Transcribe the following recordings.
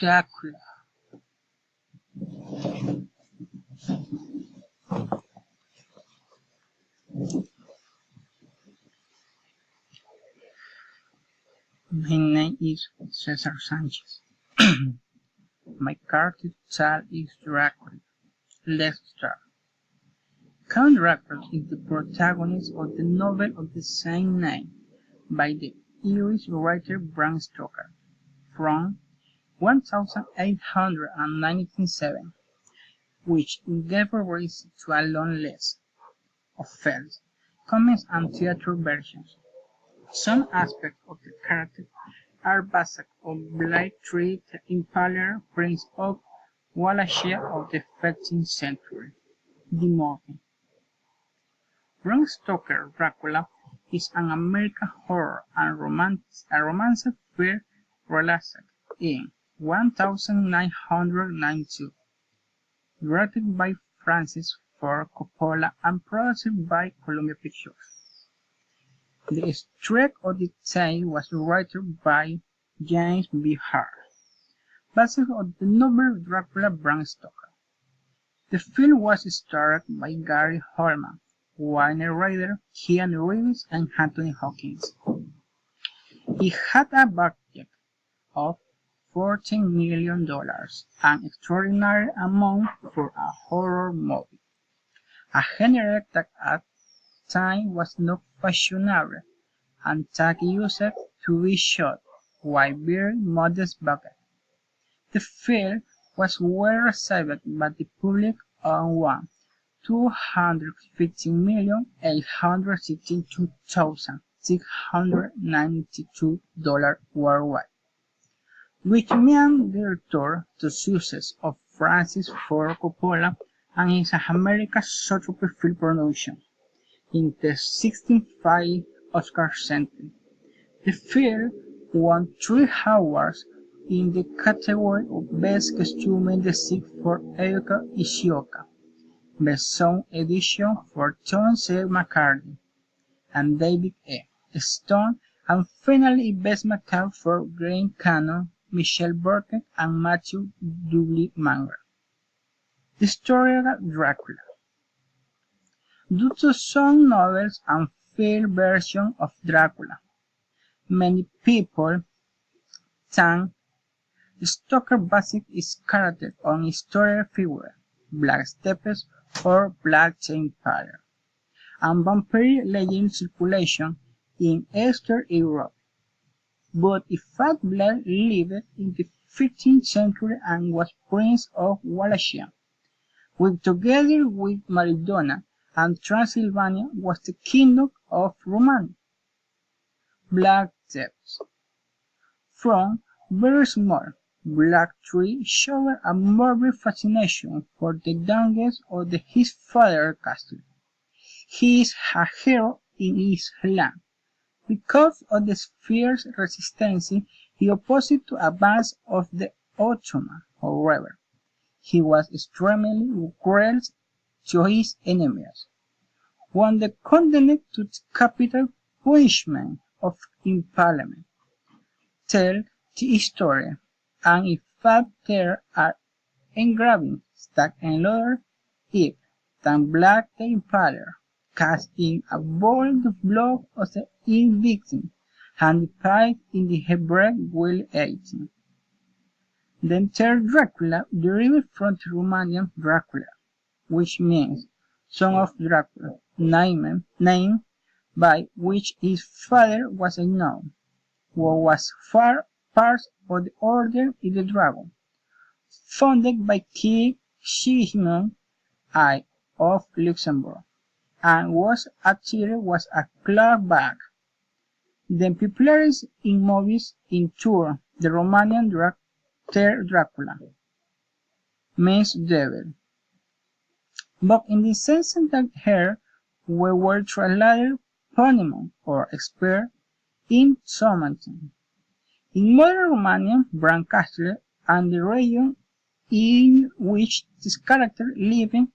Dracula. My name is Cesar Sanchez. My character title is Dracula. Let's start. Count Dracula is the protagonist of the novel of the same name by the Irish writer Bram Stoker from 1897, which gave rise to a long list of films, comics, and theater versions. Some aspects of the character are based on Black Tree the Impaler, Prince of Wallachia of the 15th century. The movie. Bram Stoker's Dracula is an American horror and romance film released in 1992, directed by Francis Ford Coppola and produced by Columbia Pictures. The script of the tale was written by James B. Hart, based on the novel Dracula Bram Stoker. The film was starred by Gary Oldman, Winona Ryder, Keanu Reeves, and Anthony Hopkins. It had a budget of $14 million, an extraordinary amount for a horror movie, a genre that at the time was not fashionable, and that used to be shot with very modest budget. The film was well received by the public and won $252,862,692 worldwide, which meant the return to success of Francis Ford Coppola and his American soap film production in the 65 Oscar century. The film won 3 awards in the category of Best Costume Design for Eiko Ishioka, Best Sound Edition for Tom C. McCartney and David E. Stone, and finally Best Makeup for Green Cannon, Michelle Burke, and Matthew W. Manger. The story of Dracula. Due to some novels and film versions of Dracula, many people think Stoker based his character on historical figures, Black Steppes or Black the Impaler, and vampire legend circulation in Eastern Europe. But in fact Black lived in the 15th century and was Prince of Wallachia, which together with Maridona and Transylvania was the kingdom of Romania. Black Steppes. From very small, Black Tree showed a morbid fascination for the dangers of his father's castle. He is a hero in his land. Because of the fierce resistance he opposed to advance of the Ottomans, however, he was extremely cruel to his enemies. One they condemned to the capital punishment of impalement. Tell the story, and in fact there are engravings that another if than Black the Impaler cast in a bowl the blood of the victim and depicted in the Hebraic Will 18. The term Dracula derived from the Romanian Dracula, which means son of Dracula, name by which his father was unknown, who was part of the Order of the Dragon, founded by King Sigismund I of Luxembourg, and was a club bag. The popularized in movies in tour the Romanian Dracula means devil, but in the sense that here we were translated ponemon or expert in something. In modern Romania, Bran Castle and the region in which this character living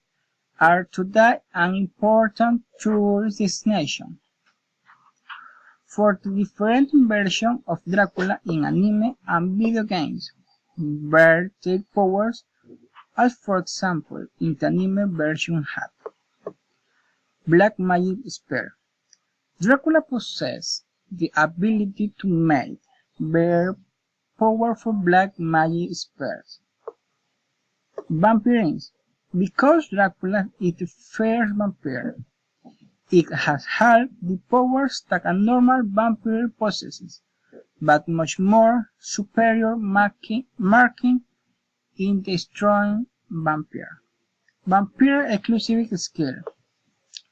are today an important tourist destination. For the different versions of Dracula in anime and video games, bear their powers, as for example in the anime version had. Black Magic Spell. Dracula possessed the ability to make very powerful black magic spells. Vampires. Because Dracula is the first vampire, it has had the powers that a normal vampire possesses, but much more superior, marking in the strong vampire. Vampire exclusive skill.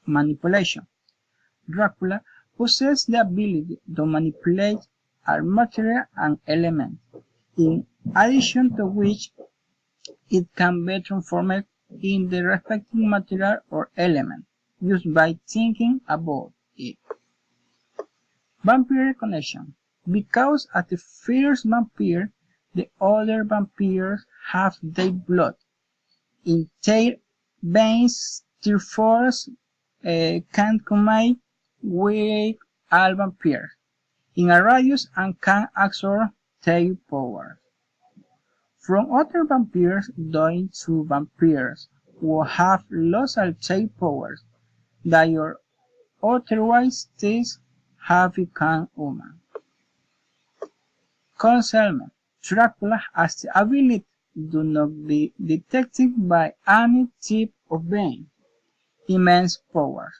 Manipulation. Dracula possesses the ability to manipulate all material and elements, in addition to which it can be transformed in the respective material or element used by thinking about it. Vampire connection. Because as the first vampire, the other vampires have their blood in their veins, therefore can combine with all vampires in a radius and can absorb their powers from other vampires, down to vampires who have lost all their powers that or otherwise these have become human. Concealment. Dracula has the ability to not be detected by any type of being. Immense powers.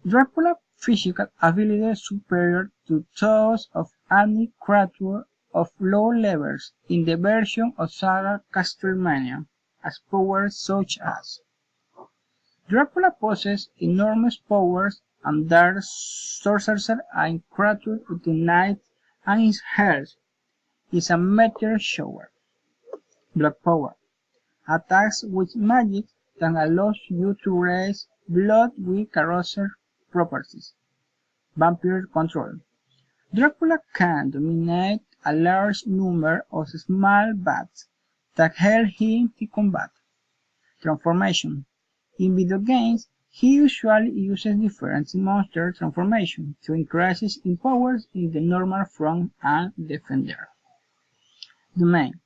Dracula's physical ability is superior to those of any creature of low levels in the version of Saga Castlevania, as powers such as Dracula possesses enormous powers and dark sorcerers and creatures of the night, and his hair is a meteor shower. Black power. Attacks with magic that allows you to raise blood with corrosive properties. Vampire control. Dracula can dominate a large number of small bats that help him to combat. Transformation. In video games, he usually uses different monster transformations to increase in powers in the normal front and defender. Domain.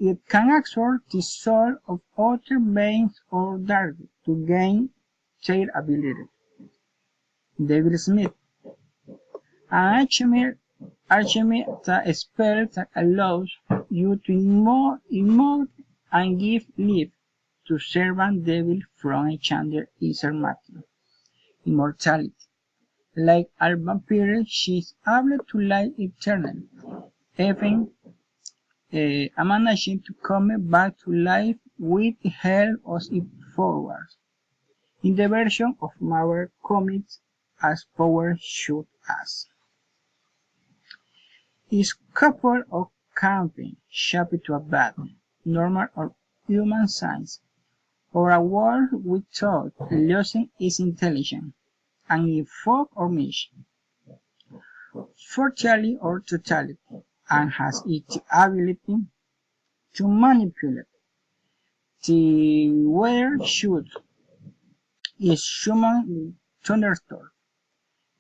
It can absorb the soul of other beings or targets to gain their ability. Devil Smith. An alchemy that spell that allows you to emote and give life to servant devil from enchanted insert matter. Immortality. Like all vampires, she is able to live eternally, even managing to come back to life with the help of its followers. In the version of Marvel Comics, as power shoot us. Is capable of camping, shaped to a bat, normal or human size, or a world without losing its intelligence, and in fog or mist, partially or totality, and has its ability to manipulate the weather should is human thunderstorm.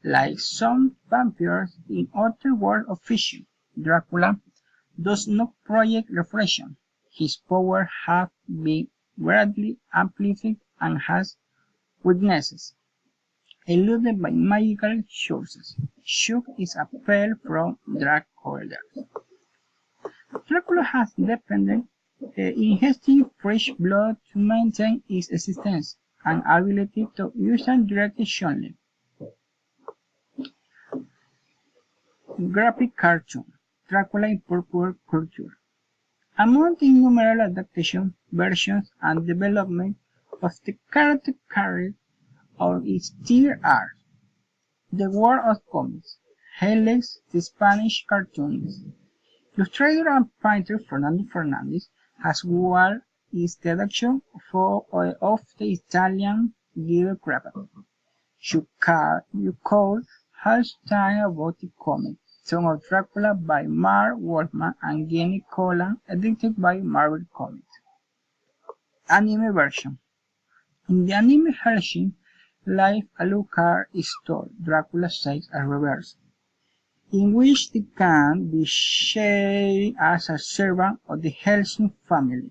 Like some vampires in other worlds of fiction, Dracula does not project reflection. His powers have been greatly amplified and has weaknesses, eluded by magical sources. Shock is a spell from drug holders. Dracula has depended ingesting fresh blood to maintain its existence and ability to use and direct only. Graphic cartoon Dracula in popular culture. Among the innumerable adaptations, versions, and development of the character carried on its tier are the World of Comics, Helix, the Spanish cartoonist. Illustrator and painter Fernando Fernandez, as well as the adaptation of the Italian Guido Grabando. You could have time about the comic Son of Dracula by Mark Wolfman and Jenny Collan, edited by Marvel Comics. Anime version. In the anime version, Life Alucard is told Dracula says a reverse. in which the can be shaded as a servant of the Helsing family,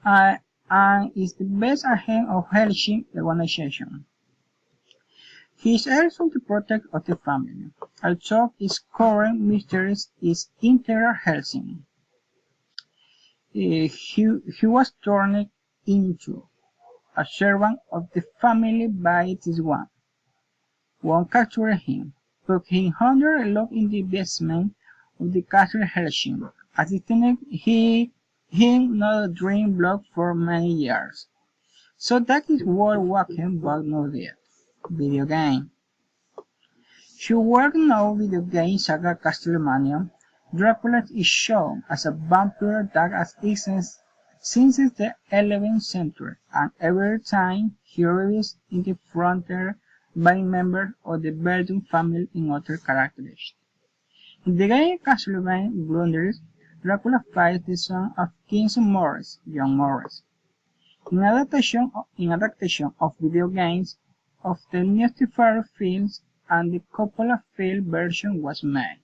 uh, and is the best agent of Helsing organization. He is also the protector of the family, although his current mistress is integral Helsing. He was turned into a servant of the family by this one. One captured him, put him under a lock in the basement of the castle Helsing, assisting him not drink blood for many years. So that is worth walking but not dead. Video game. She worked now video game saga Castlevania. Dracula is shown as a vampire that has existed since the 11th century, and every time he is confronted by members of the Verdun family in other characters. In the game Castlevania Blunders, Dracula fights the son of King Morris, John Morris. In adaptation of video games of the Nosferatu films, and the Coppola film version was made.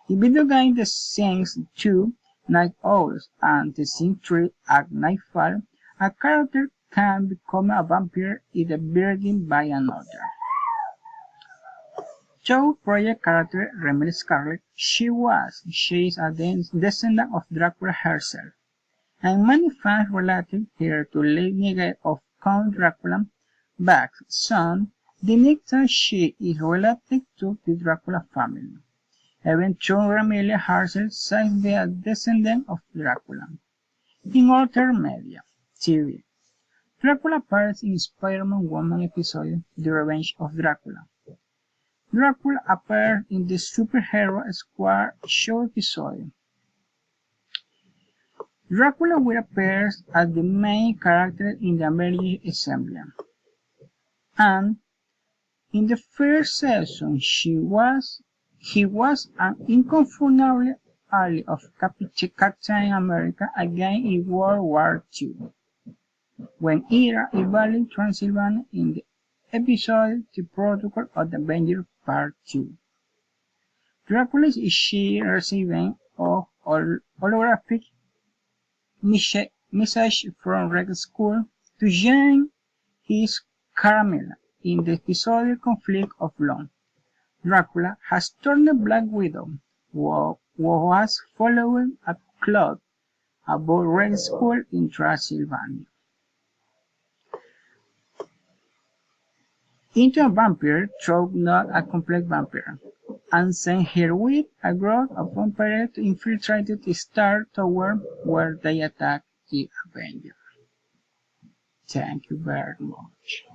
In video game The Sims 2, Night Owls, and The Sims 3 at Nightfall, a character can become a vampire if bitten by another. Show project character Remedy Scarlet, she is a descendant of Dracula herself, and many fans related her to lineage of Count Dracula, Bach's son. The next time she is related to the Dracula family. Even John Ramille herself says they are descendant of Dracula. In other media, TV, Dracula appears in Spider-Man Woman episode The Revenge of Dracula. Dracula appears in the Superhero Squad show episode. Dracula will appear as the main character in the Avengers Assembly. And in the first season, he was an inconfundable ally of Captain America again in World War II, when Hydra invaded Transylvania in the episode The Protocol of the Avengers Part 2. Dracula is she receiving a holographic message from Red Skull to join his Caramel in the episode Conflict of Love. Dracula has turned Black Widow, who was following a cloud about Red Skull in Transylvania, into a vampire, though not a complete vampire, and sent her with a group of vampires to infiltrate the Star Tower where they attack the Avengers. Thank you very much.